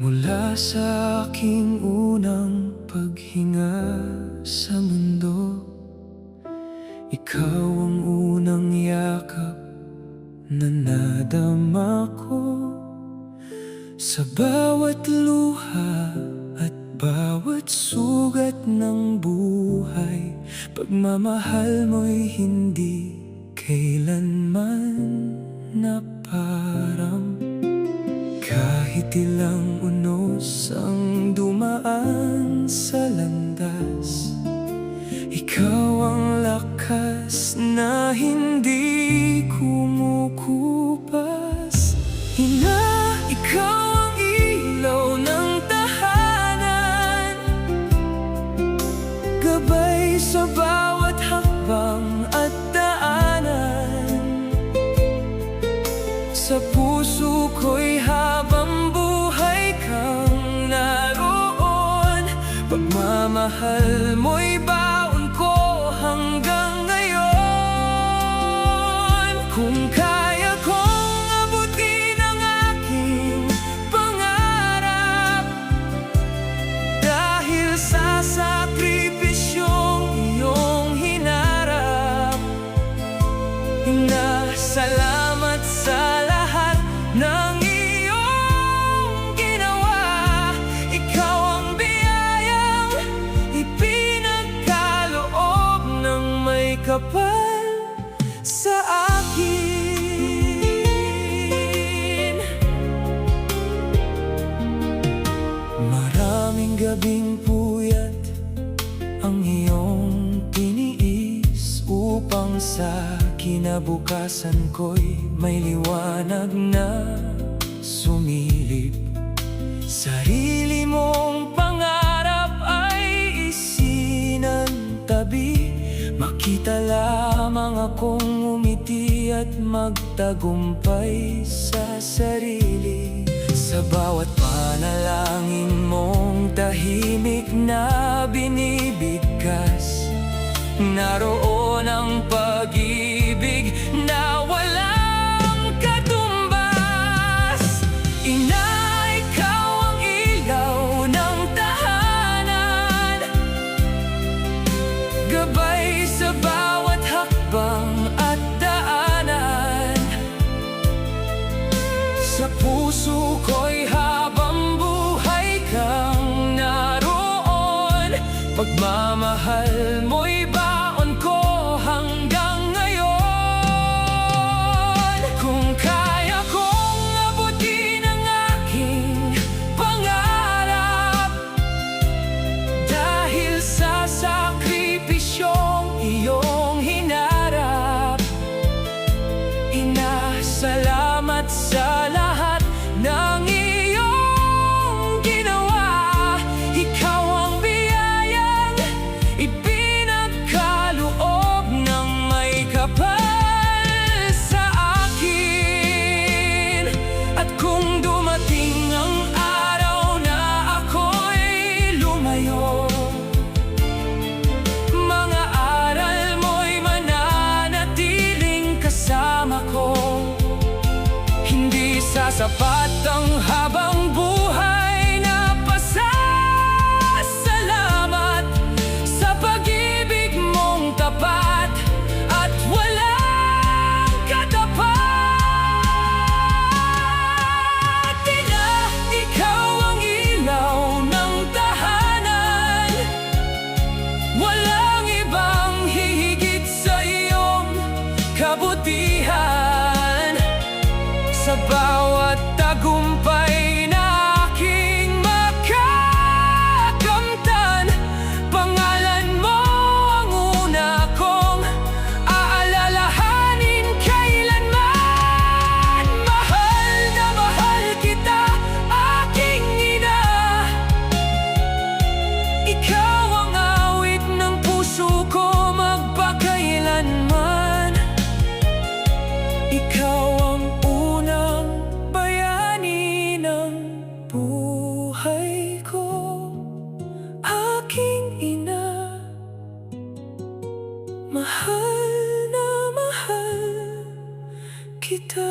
Mula sa aking unang paghinga sa mundo, ikaw ang unang yakap na nadama ko. Sa bawat luha at bawat sugat ng buhay, pagmamahal mo'y hindi kailanman naparam. Kahit ilang unos ang dumaan sa landas, ikaw ang lakas na hindi kumukupas. Ina, ikaw ang ilaw ng tahanan, gabay sa bawat hakbang at daanan. Sa puso ko'y habang buhay kang naroon, pagmamahal mo'y baon ko hanggang ngayon. Kung kaya kong abutin ang aking pangarap, dahil sa sakripisyong iyong hinarap, Ina, salamat sa lahat ng iyong ginawa. Ikaw ang biyayang ipinagkaloob ng may kapal sa akin. Maraming gabing puyat ang iyong tiniis upang sa kinabukasan ko'y may liwanag na sumilip. Sarili mong pangarap ay isinantabi, makita lamang akong umiti at magtagumpay sa sarili. Sa bawat panalangin mong tahimik na binibigkas, naroon ang pag-ibig na walang katumbas. Ina, ikaw ang ilaw ng tahanan, gabay sa bawat hakbang at daanan. Sa puso ko'y habang buhay kang naroon, pagmamahal mo'y baon ko hanggang ngayon. Kung kaya kong abutin ang aking pangarap, dahil sa sakripisyong iyong hinarap, Ina, salamat sa lahat ng iyong ginawa. Ikaw ang biyayang ipinagkaloob ng may kapal sa akin. At kung dumating ang araw na ako'y lumayo, mga aral mo'y mananatiling kasama ko. Hindi sasapat ang habang buhay na pasasalamat sa pag-ibig mong tapat at walang katapat. Ina, ikaw ang ilaw ng tahanan, walang ibang hihigit sa iyong kabutihan. Sa bawat tagumpay na aking makakamtan, pangalan mo ang una kong aalalahanin kailanman. Mahal na mahal kita, aking ina. Ikaw ang awit ng puso ko magpakailanman. Ikaw ang unang bayani ng buhay ko, aking ina. Mahal na mahal kita.